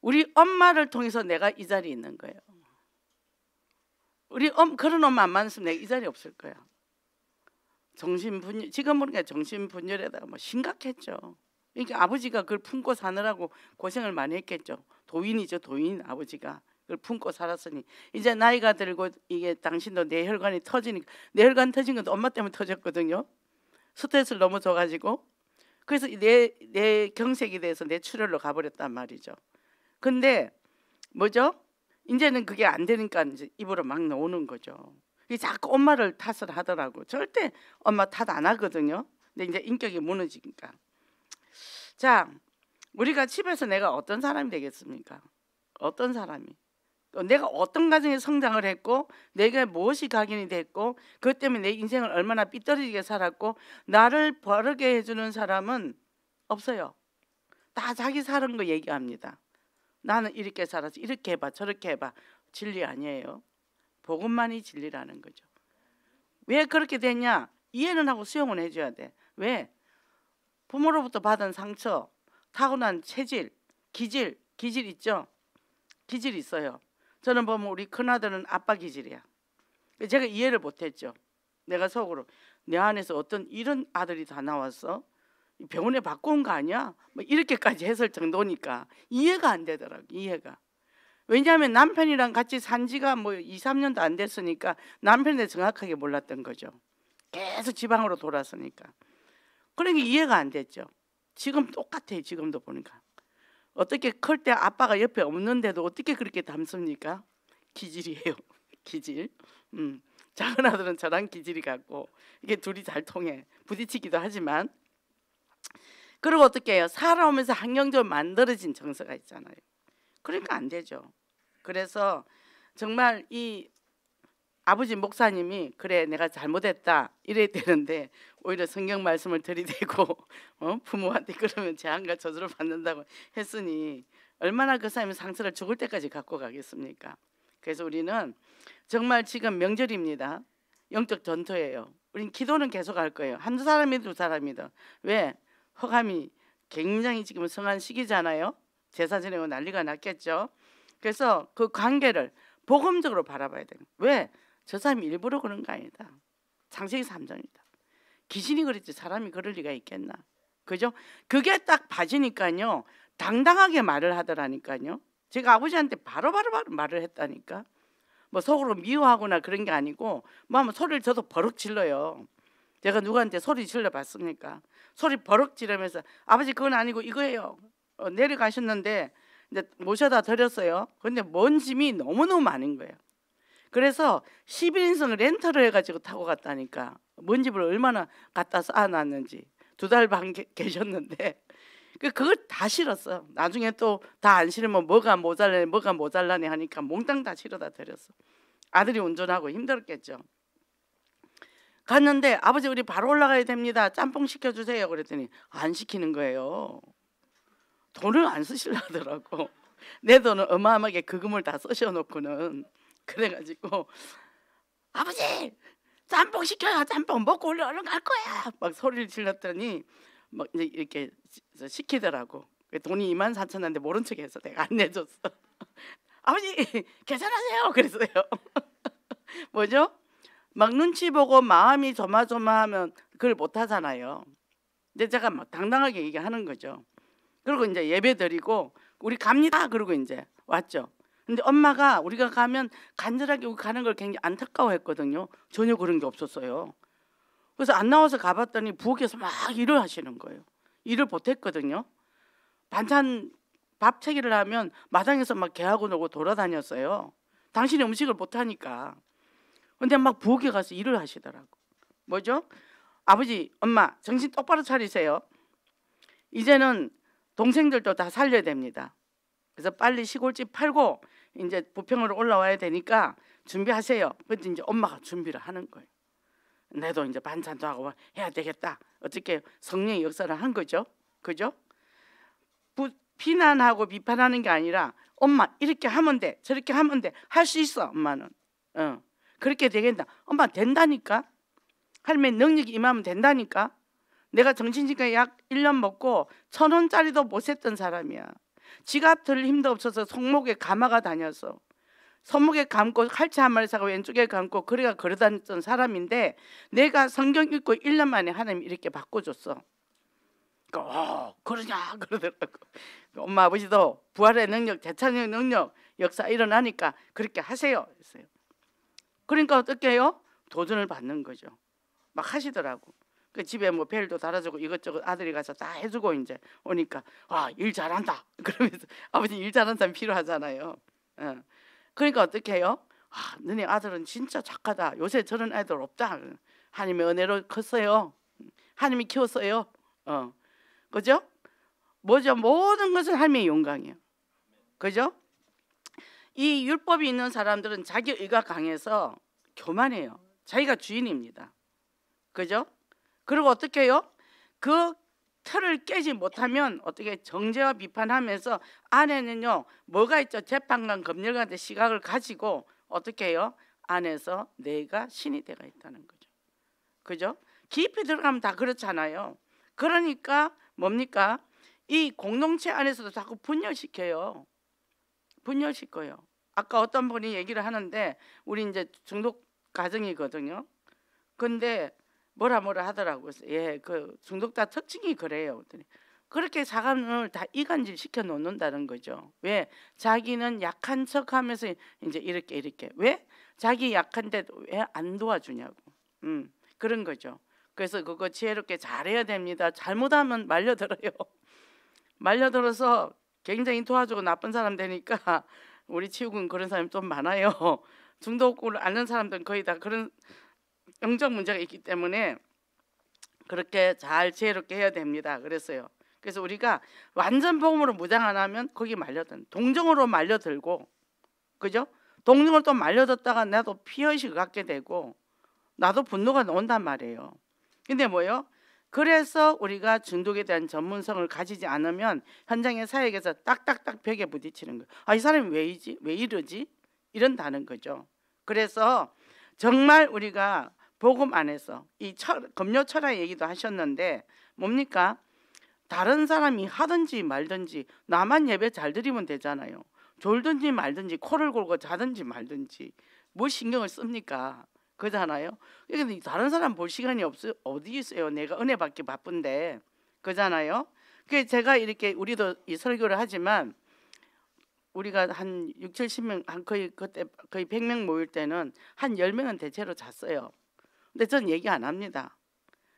우리 엄마를 통해서 내가 이 자리에 있는 거예요. 우리 그런 엄마 안 만났으면 내가 이 자리에 없을 거야. 정신분열, 지금 보니까 정신분열에다가 뭐 심각했죠. 그러니까 아버지가 그걸 품고 사느라고 고생을 많이 했겠죠. 도인이죠, 도인. 아버지가 그걸 품고 살았으니 이제 나이가 들고 이게 당신도 뇌혈관이 터지니까, 뇌혈관 터진 것도 엄마 때문에 터졌거든요. 스트레스를 너무 줘가지고. 그래서 내 경색이 돼서 뇌출혈로 가버렸단 말이죠. 근데 뭐죠? 이제는 그게 안 되니까 이제 입으로 막 나오는 거죠. 자꾸 엄마를 탓을 하더라고. 절대 엄마 탓 안 하거든요. 근데 이제 인격이 무너지니까. 자, 우리가 집에서 내가 어떤 사람이 되겠습니까? 어떤 사람이? 내가 어떤 가정에 성장을 했고 내가 무엇이 각인이 됐고 그것 때문에 내 인생을 얼마나 삐뚤어지게 살았고 나를 바르게 해주는 사람은 없어요. 다 자기 사는 거 얘기합니다. 나는 이렇게 살아서 이렇게 해봐 저렇게 해봐. 진리 아니에요. 복음만이 진리라는 거죠. 왜 그렇게 되냐? 이해는 하고 수용은 해줘야 돼. 왜? 부모로부터 받은 상처, 타고난 체질, 기질 있죠? 기질 있어요. 저는 보면 우리 큰아들은 아빠 기질이야. 제가 이해를 못했죠. 내가 속으로 내 안에서 어떤 이런 아들이 다 나왔어? 병원에 바꿔온 거 아니야? 뭐 이렇게까지 했을 정도니까 이해가 안 되더라고. 이해가. 왜냐하면 남편이랑 같이 산 지가 뭐 2, 3년도 안 됐으니까 남편에 대해 정확하게 몰랐던 거죠. 계속 지방으로 돌았으니까. 그러니까 이해가 안 됐죠. 지금 똑같아요. 지금도 보니까. 어떻게 클 때 아빠가 옆에 없는데도 어떻게 그렇게 닮습니까? 기질이에요. 기질. 작은 아들은 저랑 기질이 같고 이게 둘이 잘 통해. 부딪히기도 하지만. 그리고 어떻게 해요? 살아오면서 환경적으로 만들어진 정서가 있잖아요. 그러니까 안 되죠. 그래서 정말 이 아버지 목사님이 그래 내가 잘못했다 이래야 되는데 오히려 성경 말씀을 들이대고 부모한테 그러면 재앙과 저주를 받는다고 했으니 얼마나 그 사람이 상처를 죽을 때까지 갖고 가겠습니까? 그래서 우리는 정말 지금 명절입니다. 영적 전투예요. 우린 기도는 계속 할 거예요. 한두 사람이든 두 사람이든. 왜? 허감이 굉장히 지금 성한 시기잖아요. 제사 지내고 난리가 났겠죠. 그래서 그 관계를 복음적으로 바라봐야 돼요. 왜? 저 사람이 일부러 그런 거 아니다. 창세기 3장이다. 귀신이 그랬지 사람이 그럴 리가 있겠나. 그죠? 그게 딱 봐지니까요. 당당하게 말을 하더라니까요. 제가 아버지한테 바로바로 말을 했다니까. 뭐 속으로 미워하거나 그런 게 아니고 뭐 하면 소리를 저도 버럭 질러요. 제가 누구한테 소리 질러 봤습니까? 소리 버럭 지르면서 아버지 그건 아니고 이거예요. 내려가셨는데 이제 모셔다 드렸어요. 근데 먼 짐이 너무너무 많은 거예요. 그래서 11인승을 렌터를 해가지고 타고 갔다니까. 먼 집을 얼마나 갖다 쌓아놨는지. 2달 반 계셨는데 그걸 다 실었어. 나중에 또 다 안 실으면 뭐가 모자라네 하니까 몽땅 다 실어다 드렸어. 아들이 운전하고 힘들었겠죠. 갔는데 아버지 우리 바로 올라가야 됩니다. 짬뽕 시켜주세요. 그랬더니 안 시키는 거예요. 돈을 안 쓰시려 하더라고. 내 돈을 어마어마하게 그금을 다 쓰셔놓고는. 그래가지고 아버지 짬뽕 시켜요. 짬뽕 먹고 얼른 갈 거야. 막 소리를 질렀더니 막 이제 이렇게 시키더라고. 돈이 24,000원인데 모른 척해서 내가 안 내줬어. 아버지 계산하세요. 그랬어요. 뭐죠? 막 눈치 보고 마음이 조마조마하면 그걸 못 하잖아요. 근데 제가 막 당당하게 얘기하는 거죠. 그리고 이제 예배 드리고 우리 갑니다. 그러고 이제 왔죠. 근데 엄마가 우리가 가면 간절하게 가는 걸 굉장히 안타까워했거든요. 전혀 그런 게 없었어요. 그래서 안 나와서 가봤더니 부엌에서 막 일을 하시는 거예요. 일을 못했거든요. 반찬 밥 채기를 하면 마당에서 막 개하고 놀고 돌아다녔어요. 당신이 음식을 못하니까. 근데 막 부엌에 가서 일을 하시더라고. 뭐죠? 아버지, 엄마 정신 똑바로 차리세요. 이제는 동생들도 다 살려야 됩니다. 그래서 빨리 시골집 팔고 이제 부평으로 올라와야 되니까 준비하세요. 그래서 이제 엄마가 준비를 하는 거예요. 내도 이제 반찬도 하고 해야 되겠다. 어떻게 성령의 역사를 한 거죠. 그죠? 비난하고 비판하는 게 아니라 엄마 이렇게 하면 돼. 저렇게 하면 돼. 할 수 있어. 엄마는. 그렇게 되겠다. 엄마 된다니까. 할머니 능력이 임하면 된다니까. 내가 정신지가 약 1년 먹고 1,000원짜리도 못 셌던 사람이야. 지갑 들 힘도 없어서 손목에 감아가 다녔어. 손목에 감고 칼치 한 마리 사고 왼쪽에 감고 그래가 걸어다녔던 사람인데 내가 성경 읽고 1년 만에 하나님 이렇게 바꿔줬어. 그러냐 그러더라고. 엄마 아버지도 부활의 능력, 재창의 능력 역사 일어나니까 그렇게 하세요 했어요. 그러니까 어떻게 해요? 도전을 받는 거죠. 막 하시더라고. 그 집에 뭐 벨도 달아주고 이것저것 아들이 가서 다 해주고 이제 오니까 일 잘한다. 그러면서 아버지 일 잘하는 사람 필요하잖아요. 그러니까 어떻게 해요? 너네 아들은 진짜 착하다. 요새 저런 애들 없다. 하나님의 은혜로 컸어요. 하나님이 키웠어요. 그죠? 뭐죠? 모든 것은 하나님의 영광이에요. 그죠? 이 율법이 있는 사람들은 자기 의가 강해서 교만해요. 자기가 주인입니다. 그죠? 그리고 어떻게 해요? 그 틀을 깨지 못하면 어떻게 정죄와 비판하면서 안에는요 뭐가 있죠? 재판관, 검열관의 시각을 가지고 어떻게 해요? 안에서 내가 신이 되어 있다는 거죠. 그죠? 깊이 들어가면 다 그렇잖아요. 그러니까 뭡니까? 이 공동체 안에서도 자꾸 분열시켜요. 분열시켜요. 아까 어떤 분이 얘기를 하는데 우리 이제 중독 가정이거든요. 근데 뭐라 하더라고요. 예, 그 중독자 특징이 그래요. 그렇게 사람을 다 이간질 시켜 놓는다는 거죠. 왜? 자기는 약한 척하면서 이제 이렇게 왜? 자기 약한데 왜 안 도와주냐고. 그런 거죠. 그래서 그거 지혜롭게 잘해야 됩니다. 잘못하면 말려들어요. 말려들어서 굉장히 도와주고 나쁜 사람 되니까 우리 치우군 그런 사람이 좀 많아요. 중독을 앓는 사람들은 거의 다 그런 영적 문제가 있기 때문에 그렇게 잘 지혜롭게 해야 됩니다. 그랬어요. 그래서 우리가 완전 복음으로 무장 안 하면 거기 동정으로 말려들고, 그죠? 동정을 또 말려들다가 나도 피의식을 갖게 되고 나도 분노가 나온단 말이에요. 근데 뭐요? 그래서 우리가 중독에 대한 전문성을 가지지 않으면 현장의 사역에서 딱딱딱 벽에 부딪히는 거예요. 이 사람이 왜 이러지? 이런다는 거죠. 그래서 정말 우리가 복음 안에서 이 검요 철학 얘기도 하셨는데 뭡니까? 다른 사람이 하든지 말든지 나만 예배 잘 드리면 되잖아요. 졸든지 말든지 코를 골고 자든지 말든지 뭐 신경을 씁니까? 그잖아요. 근데 다른 사람 볼 시간이 어디 있어요? 내가 은혜 받기 바쁜데. 그잖아요. 그래서 제가 이렇게 우리도 이 설교를 하지만 우리가 한 6, 70명 그때 거의 100명 모일 때는 한 10명은 대체로 잤어요. 근데 전 얘기 안 합니다.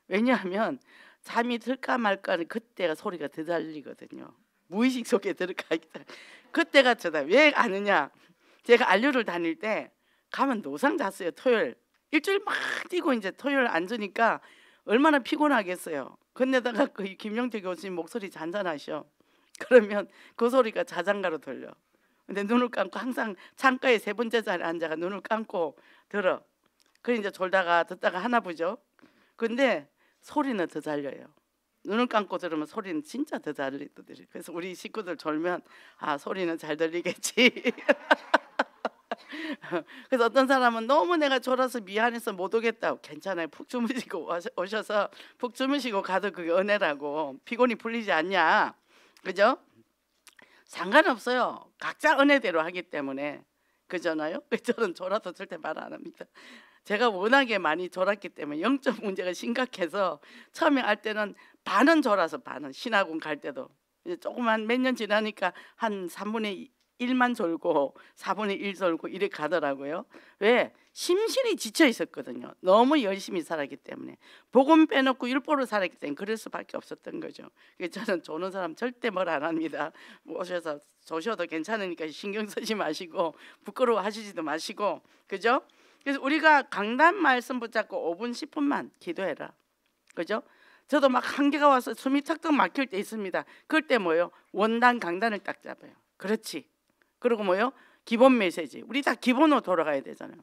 왜냐하면 잠이 들까 말까는 그때가 소리가 더 들리거든요. 무의식 속에 들어가 있다. 그때가 저다. 왜 아느냐? 제가 안류를 다닐 때 가면 노상 잤어요. 토요일 일주일 막 뛰고 이제 토요일 앉으니까 얼마나 피곤하겠어요. 근데다가 그 김용태 교수님 목소리 잔잔하셔. 그러면 그 소리가 자장가로 들려. 근데 눈을 감고 항상 창가에 세 번째 자리에 앉아가 눈을 감고 들어. 그래 이제 졸다가 듣다가 하나 보죠. 근데 소리는 더 잘려요. 눈을 감고 들으면 소리는 진짜 더 잘 들리더라고요. 그래서 우리 식구들 졸면 아 소리는 잘 들리겠지. 그래서 어떤 사람은 너무 내가 졸아서 미안해서 못 오겠다고. 괜찮아요. 푹 주무시고 오셔서 푹 주무시고 가도 그게 은혜라고. 피곤이 풀리지 않냐. 그죠? 상관없어요. 각자 은혜대로 하기 때문에. 그잖아요. 저는 졸아도 절대 말 안 합니다. 제가 워낙에 많이 졸았기 때문에 영적 문제가 심각해서 처음에 할 때는 반은 졸아서 반은 신학원 갈 때도 이제 조금만 몇 년 지나니까 한 3분의 1만 졸고 4분의 1 졸고 이렇게 가더라고요. 왜? 심신이 지쳐 있었거든요. 너무 열심히 살았기 때문에. 복음 빼놓고 율법으로 살았기 때문에 그럴 수밖에 없었던 거죠. 그래서 저는 조는 사람 절대 뭘 안 합니다. 오셔서 조셔도 괜찮으니까 신경 쓰지 마시고 부끄러워 하시지도 마시고. 그죠? 그래서 우리가 강단 말씀 붙잡고 5분 10분만 기도해라. 그죠? 저도 막 한계가 와서 숨이 턱턱 막힐 때 있습니다. 그럴 때 뭐예요? 원단 강단을 딱 잡아요. 그렇지. 그리고 뭐요? 기본 메시지. 우리 다 기본으로 돌아가야 되잖아요.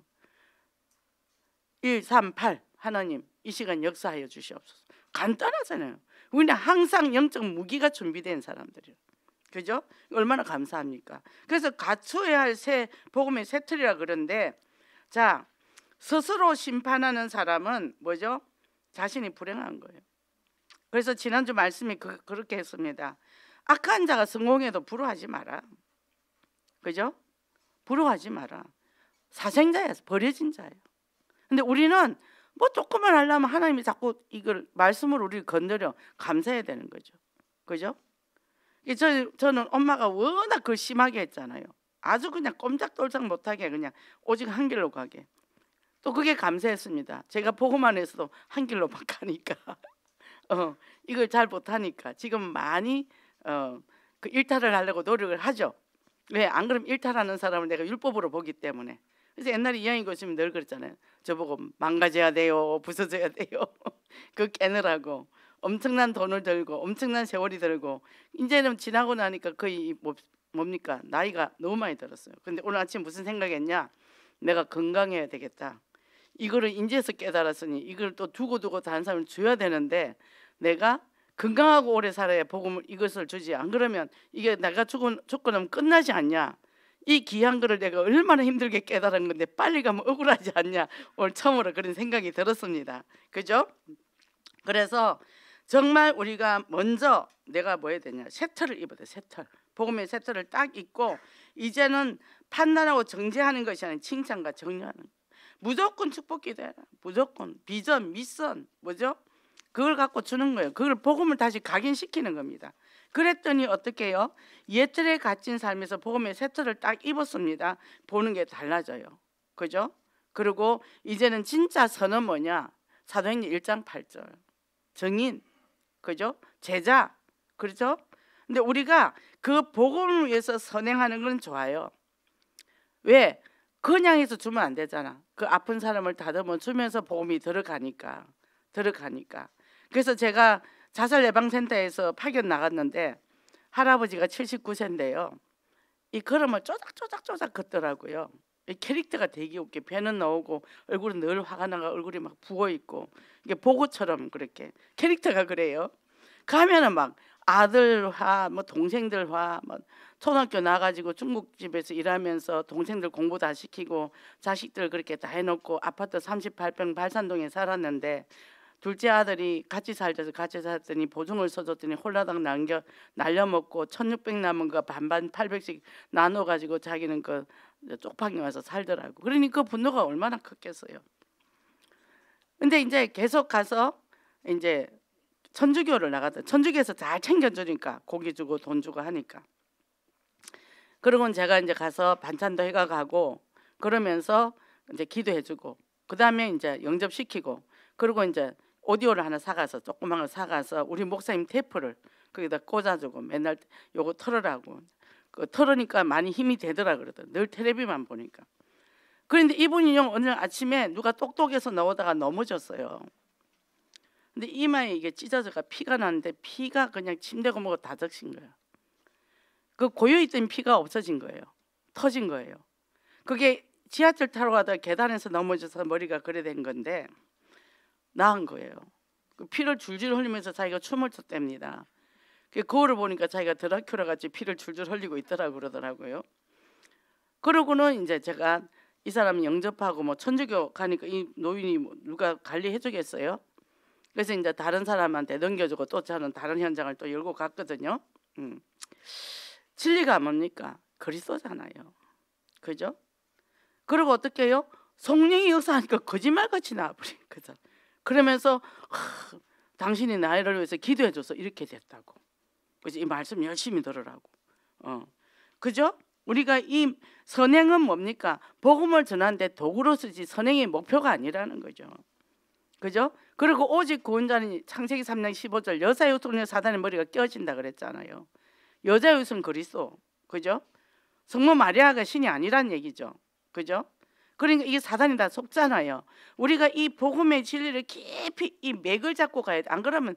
1, 3, 8 하나님 이 시간 역사하여 주시옵소서. 간단하잖아요. 우리는 항상 영적 무기가 준비된 사람들이에요. 그죠? 얼마나 감사합니까? 그래서 갖추어야 할 새 복음의 새 틀이라 그런데 자 스스로 심판하는 사람은 뭐죠? 자신이 불행한 거예요. 그래서 지난주 말씀이 그렇게 했습니다. 악한 자가 성공해도 부러워하지 마라. 그죠? 부러워하지 마라. 사생자야, 버려진 자예요. 근데 우리는 뭐 조금만 하려면 하나님이 자꾸 이걸 말씀으로 우리를 건드려 감사해야 되는 거죠. 그죠? 저는 엄마가 워낙 그걸 심하게 했잖아요. 아주 그냥 꼼짝돌짝 못하게 그냥 오직 한 길로 가게. 또 그게 감사했습니다. 제가 보고만 해서도 한 길로만 가니까 이걸 잘 못하니까 지금 많이 그 일탈을 하려고 노력을 하죠. 왜? 안 그러면 일탈하는 사람을 내가 율법으로 보기 때문에. 그래서 옛날에 이영희 교수님이 늘 그랬잖아요. 저보고 망가져야 돼요, 부서져야 돼요. 그거 깨느라고 엄청난 돈을 들고 엄청난 세월이 들고 이제는 지나고 나니까 거의 뭡니까? 나이가 너무 많이 들었어요. 근데 오늘 아침 무슨 생각했냐? 내가 건강해야 되겠다. 이거를 인제서 깨달았으니 이걸 또 두고 다른 사람을 줘야 되는데 내가 건강하고 오래 살아야 복음을 이것을 주지. 안 그러면 이게 내가 죽고 나면 끝나지 않냐. 이 귀한 거를 내가 얼마나 힘들게 깨달은 건데 빨리 가면 억울하지 않냐. 오늘 처음으로 그런 생각이 들었습니다. 그죠? 그래서 정말 우리가 먼저 내가 뭐 해야 되냐. 새털을 입어야 돼. 새털. 복음의 새털을 딱 입고 이제는 판단하고 정죄하는 것이 아니라 칭찬과 정죄하는 거. 무조건 축복 기도해라. 무조건 비전, 미션 뭐죠? 그걸 갖고 주는 거예요. 그걸 복음을 다시 각인시키는 겁니다. 그랬더니 어떻게 해요? 옛틀에 갇힌 삶에서 복음의 새틀을 딱 입었습니다. 보는 게 달라져요. 그죠? 그리고 이제는 진짜 선은 뭐냐? 사도행전 1장 8절 정인, 그죠? 제자, 그렇죠? 근데 우리가 그 복음을 위해서 선행하는 건 좋아요. 왜? 그냥 해서 주면 안 되잖아. 그 아픈 사람을 다듬어 주면서 복음이 들어가니까. 그래서 제가 자살 예방센터에서 파견 나갔는데 할아버지가 79세인데요. 이 걸음을 쪼작쪼작 걷더라고요. 이 캐릭터가 되게 웃겨. 배는 나오고 얼굴은 늘 화가 나가 얼굴이 막 부어 있고 이게 보고처럼 그렇게 캐릭터가 그래요. 가면은 막 아들 화, 뭐 동생들 화, 뭐 초등학교 나가지고 중국집에서 일하면서 동생들 공부 다 시키고 자식들 그렇게 다 해놓고 아파트 38평 발산동에 살았는데 둘째 아들이 같이 살자서 같이 살았더니 보증을 써줬더니 홀라당 날려먹고 1600 남은 거 반반 800씩 나눠가지고 자기는 그 쪽방에 와서 살더라고. 그러니 그 분노가 얼마나 컸겠어요. 근데 이제 계속 가서 이제 천주교를 나갔다. 천주교에서 잘 챙겨주니까 고기 주고 돈 주고 하니까. 그러고는 제가 이제 가서 반찬도 해가고 그러면서 이제 기도해주고 그 다음에 이제 영접시키고 그리고 이제 오디오를 하나 사가서 조그만 걸 사가서 우리 목사님 테이프를 거기다 꽂아주고 맨날 요거 털으라고. 그 털으니까 많이 힘이 되더라 그러더라고요. 늘 텔레비만 보니까. 그런데 이분이 오늘 아침에 누가 똑똑해서 나오다가 넘어졌어요. 근데 이마에 이게 찢어져가 피가 나는데 피가 그냥 침대고 뭐고 다 적신 거예요. 그 고여있던 피가 없어진 거예요. 터진 거예요. 그게 지하철 타러 가다가 계단에서 넘어져서 머리가 그래 된 건데 나은 거예요. 그 피를 줄줄 흘리면서 자기가 춤을 췄답니다. 그 거울을 보니까 자기가 드라큘라 같이 피를 줄줄 흘리고 있더라고 그러더라고요. 그러고는 이제 제가 이 사람 영접하고 뭐 천주교 가니까 이 노인이 뭐 누가 관리해 주겠어요? 그래서 이제 다른 사람한테 넘겨주고 또 저는 다른 현장을 또 열고 갔거든요. 진리가 뭡니까? 그리스도잖아요. 그죠? 그리고 어떻게 해요? 성령이 역사하니까 거짓말같이 나와버린 거죠. 그러면서 당신이 나를 위해서 기도해줘서 이렇게 됐다고. 그래서 이 말씀 열심히 들으라고. 그죠? 우리가 이 선행은 뭡니까? 복음을 전하는데 도구로 쓰지 선행의 목표가 아니라는 거죠. 그죠? 그리고 오직 구원자는 창세기 3장 15절 여자의 손에 사단의 머리가 껴진다 그랬잖아요. 여자의 손은 그리스도. 그죠? 성모 마리아가 신이 아니란 얘기죠. 그죠? 그러니까 이게 사단이 다 속잖아요. 우리가 이 복음의 진리를 깊이 이 맥을 잡고 가야 돼. 안 그러면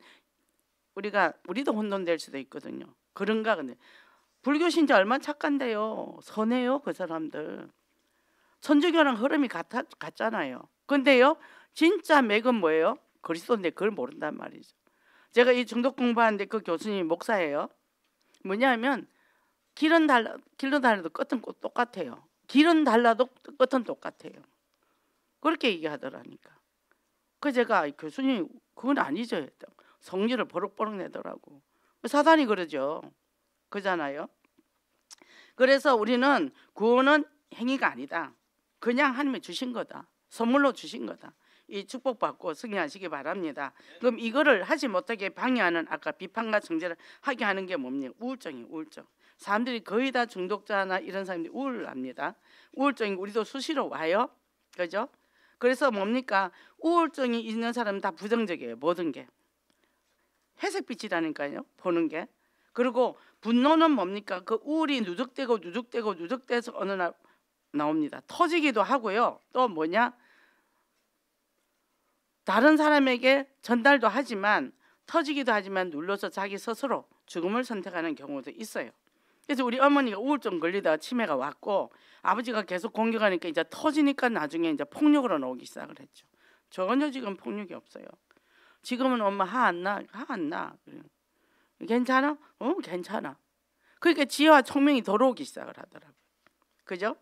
우리도 혼돈될 수도 있거든요. 그런가? 근데 불교 신자 얼마나 착한데요. 선해요 그 사람들. 천주교랑 흐름이 같잖아요. 근데요 진짜 맥은 뭐예요? 그리스도인데 그걸 모른단 말이죠. 제가 이 중독 공부하는데 그 교수님이 목사예요. 뭐냐면 길은 달라도 끝은 똑같아요. 길은 달라도 끝은 똑같아요. 그렇게 얘기하더라니까. 그 제가 교수님 그건 아니죠 했다. 성질을 버럭버럭 내더라고. 사단이 그러죠. 그잖아요. 그래서 우리는 구원은 행위가 아니다. 그냥 하나님이 주신 거다. 선물로 주신 거다. 이 축복받고 승리하시기 바랍니다. 그럼 이거를 하지 못하게 방해하는 아까 비판과 정죄를 하게 하는 게 뭡니까? 우울증이에요. 우울증. 사람들이 거의 다 중독자나 이런 사람들이 우울합니다. 우울증이 우리도 수시로 와요. 그죠? 그래서 뭡니까? 우울증이 있는 사람은 다 부정적이에요. 모든 게. 회색빛이라니까요. 보는 게. 그리고 분노는 뭡니까? 그 우울이 누적돼서 어느 날 나옵니다. 터지기도 하고요. 또 뭐냐? 다른 사람에게 전달도 하지만 터지기도 하지만 눌러서 자기 스스로 죽음을 선택하는 경우도 있어요. 그래서 우리 어머니가 우울증 걸리다가 치매가 왔고 아버지가 계속 공격하니까 이제 터지니까 나중에 이제 폭력으로 나오기 시작을 했죠. 전혀 지금 폭력이 없어요. 지금은 엄마 화 안 나? 화 안 나. 괜찮아? 괜찮아. 그러니까 지혜와 총명이 돌아오기 시작을 하더라고요. 그죠?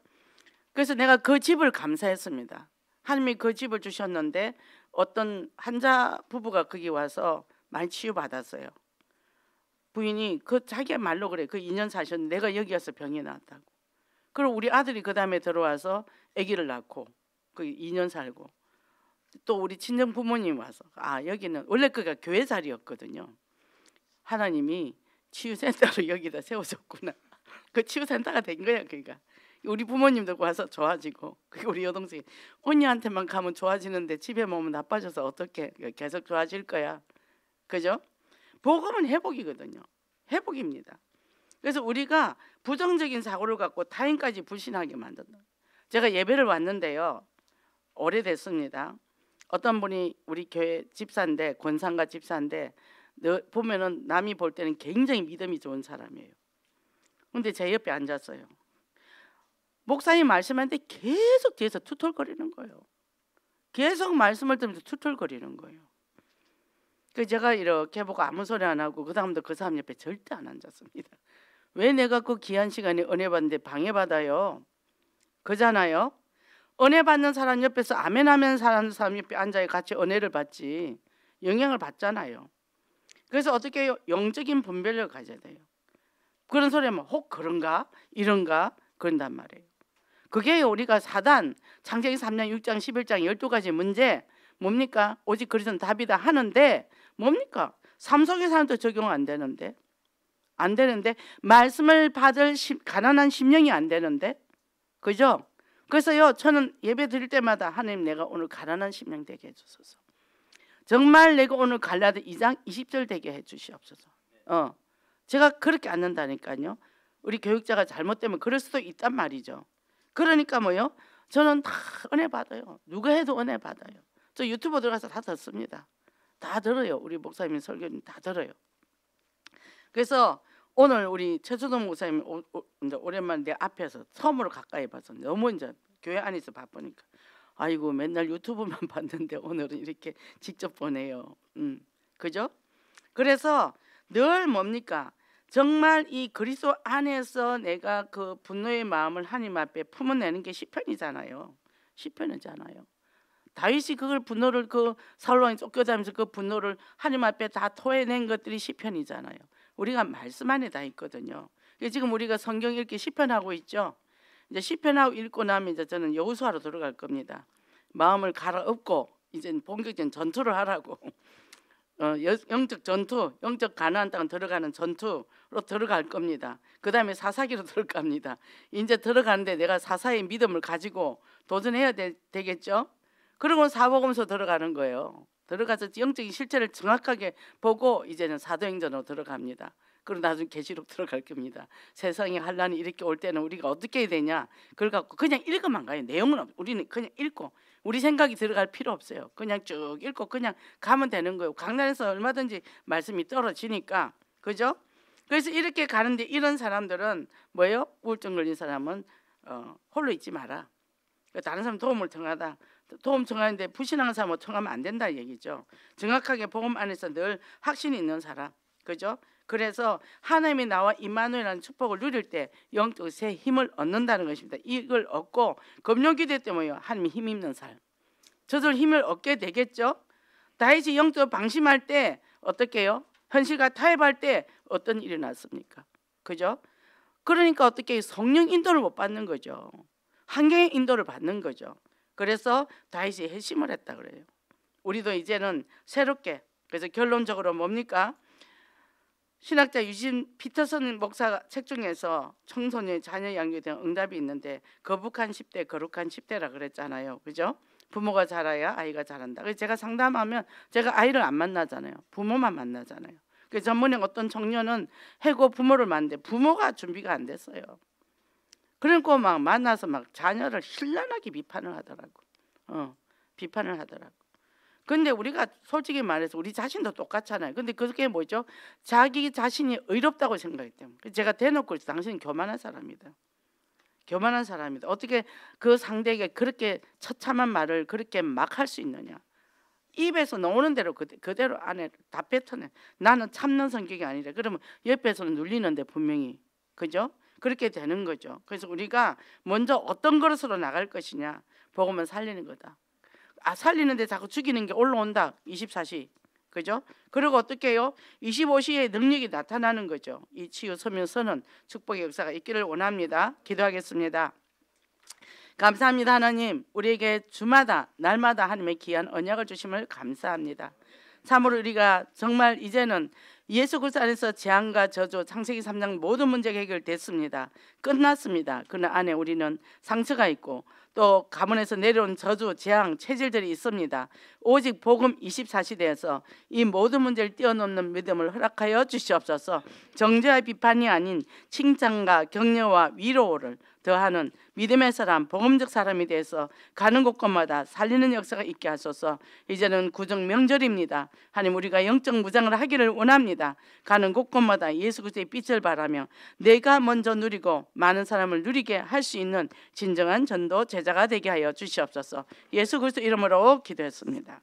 그래서 내가 그 집을 감사했습니다. 하나님이 그 집을 주셨는데 어떤 환자 부부가 거기 와서 많이 치유받았어요. 부인이 그 자기 말로 그래. 그 2년 사셨는데 내가 여기 와서 병이 나왔다고. 그리고 우리 아들이 그 다음에 들어와서 아기를 낳고 그 2년 살고 또 우리 친정 부모님 와서 여기는 원래 그가 교회 자리였거든요. 하나님이 치유센터를 여기다 세워줬구나. 그 치유센터가 된 거야. 그러니까 우리 부모님도 와서 좋아지고 우리 여동생이 언니한테만 가면 좋아지는데 집에 오면 나빠져서 어떻게 계속 좋아질 거야. 그죠? 복음은 회복이거든요. 회복입니다. 그래서 우리가 부정적인 사고를 갖고 타인까지 불신하게 만든다. 제가 예배를 왔는데요. 오래됐습니다. 어떤 분이 우리 교회 집사인데 권상가 집사인데 보면은 남이 볼 때는 굉장히 믿음이 좋은 사람이에요. 근데 제 옆에 앉았어요. 목사님 말씀하는데 계속 뒤에서 투덜거리는 거예요. 계속 말씀을 들으면서 투덜거리는 거예요. 그 제가 이렇게 보고 아무 소리 안 하고 그 다음부터 그 사람 옆에 절대 안 앉았습니다. 왜 내가 그 귀한 시간에 은혜 받는데 방해받아요? 그잖아요. 은혜 받는 사람 옆에서 아멘 하면 사람 옆에 앉아야 같이 은혜를 받지 영향을 받잖아요. 그래서 어떻게 해요? 영적인 분별력을 가져야 돼요. 그런 소리 하면 혹 그런가? 이런가? 그런단 말이에요. 그게 우리가 사단 창세기 3장 6장 11장 12가지 문제 뭡니까? 오직 그리스도는 답이다 하는데 뭡니까? 삶 속의 사람도 적용 안 되는데 말씀을 받을 가난한 심령이 안 되는데 그죠? 그래서요 저는 예배 드릴 때마다 하나님 내가 오늘 가난한 심령 되게 해주소서. 정말 내가 오늘 갈라디 2장 20절 되게 해주시옵소서. 제가 그렇게 앉는다니까요. 우리 교육자가 잘못되면 그럴 수도 있단 말이죠. 그러니까 뭐요? 저는 다 은혜 받아요. 누가 해도 은혜 받아요. 저 유튜브 들어가서 다 듣습니다. 다 들어요. 우리 목사님 설교는 다 들어요. 그래서 오늘 우리 최수동 목사님 이제 오랜만에 내 앞에서 처음으로 가까이 봐서 너무 이제 교회 안에서 바쁘니까 아이고 맨날 유튜브만 봤는데 오늘은 이렇게 직접 보네요. 그죠? 그래서 늘 뭡니까? 정말 이 그리스도 안에서 내가 그 분노의 마음을 하나님 앞에 품어내는 게 시편이잖아요. 시편이잖아요. 다윗이 그걸 분노를 그 사울 왕이 쫓겨다니면서 그 분노를 하나님 앞에 다 토해낸 것들이 시편이잖아요. 우리가 말씀 안에 다 있거든요. 지금 우리가 성경 읽기 시편하고 있죠. 이제 시편하고 읽고 나면 이제 저는 여호수아로 들어갈 겁니다. 마음을 갈아엎고 이제 본격적인 전투를 하라고. 영적 전투, 영적 가나안 땅 들어가는 전투로 들어갈 겁니다. 그 다음에 사사기로 들어갑니다. 이제 들어가는데 내가 사사의 믿음을 가지고 도전해야 되겠죠. 그리고 사복음서 들어가는 거예요. 들어가서 영적인 실체를 정확하게 보고 이제는 사도행전으로 들어갑니다. 그리고 나중에 계시록 들어갈 겁니다. 세상에 환란이 이렇게 올 때는 우리가 어떻게 해야 되냐, 그걸 갖고 그냥 읽어만 가요. 내용은 우리는 그냥 읽고 우리 생각이 들어갈 필요 없어요. 그냥 쭉 읽고 그냥 가면 되는 거예요. 강단에서 얼마든지 말씀이 떨어지니까. 그죠? 그래서 이렇게 가는데 이런 사람들은 뭐예요? 우울증 걸린 사람은 홀로 있지 마라. 다른 사람 도움을 청하다. 도움 청하는데 불신하는 사람은 청하면 안 된다 얘기죠. 정확하게 복음 안에서 늘 확신이 있는 사람. 그죠? 그래서 하나님이 나와 임마누엘이라는 축복을 누릴 때 영적 새 힘을 얻는다는 것입니다. 이걸 얻고 금요기대 때문에 하나님이 힘 있는 삶. 저들 힘을 얻게 되겠죠. 다윗이 영적 방심할 때 어떻게 해요? 현실과 타협할 때 어떤 일이 났습니까? 그죠? 그러니까 어떻게 성령 인도를 못 받는 거죠. 환경의 인도를 받는 거죠. 그래서 다윗이 회심을 했다 그래요. 우리도 이제는 새롭게, 그래서 결론적으로 뭡니까? 신학자 유진 피터슨 목사 책 중에서 청소년 자녀 양육에 대한 응답이 있는데 거북한 10대 거룩한 10대라 그랬잖아요. 그죠? 부모가 자라야 아이가 자란다. 그래서 제가 상담하면 제가 아이를 안 만나잖아요. 부모만 만나잖아요. 그 전문에 어떤 청년은 해고 부모를 만났는데 부모가 준비가 안 됐어요. 그러니까 막 만나서 막 자녀를 신랄하게 비판을 하더라고. 비판을 하더라고. 근데 우리가 솔직히 말해서 우리 자신도 똑같잖아요. 근데 그게 뭐죠? 자기 자신이 의롭다고 생각했기 때문에. 제가 대놓고 당신은 교만한 사람이다. 교만한 사람이다. 어떻게 그 상대에게 그렇게 처참한 말을 그렇게 막 할 수 있느냐. 입에서 나오는 대로 그대로 안에 다 뱉어내. 나는 참는 성격이 아니라. 그러면 옆에서는 눌리는데 분명히. 그죠? 그렇게 되는 거죠. 그래서 우리가 먼저 어떤 것으로 나갈 것이냐. 복음은 살리는 거다. 살리는데 자꾸 죽이는 게 올라온다. 24시. 그죠? 그리고 어떻게 해요? 25시에 능력이 나타나는 거죠. 이 치유 서명 선언 축복의 역사가 있기를 원합니다. 기도하겠습니다. 감사합니다. 하나님, 우리에게 주마다 날마다 하나님의 귀한 언약을 주심을 감사합니다. 참으로 우리가 정말 이제는 예수 그리스도 안에서 재앙과 저주, 창세기 3장 모든 문제가 해결됐습니다. 끝났습니다. 그 안에 우리는 상처가 있고 또 가문에서 내려온 저주, 재앙, 체질들이 있습니다. 오직 복음 24시대에서 이 모든 문제를 뛰어넘는 믿음을 허락하여 주시옵소서. 정죄와 비판이 아닌 칭찬과 격려와 위로를 더하는 믿음의 사람, 복음적 사람이 돼서 가는 곳곳마다 살리는 역사가 있게 하소서. 이제는 구정 명절입니다. 하나님, 우리가 영적 무장을 하기를 원합니다. 가는 곳곳마다 예수 그리스도의 빛을 바라며 내가 먼저 누리고 많은 사람을 누리게 할 수 있는 진정한 전도 제자가 되게 하여 주시옵소서. 예수 그리스도 이름으로 기도했습니다.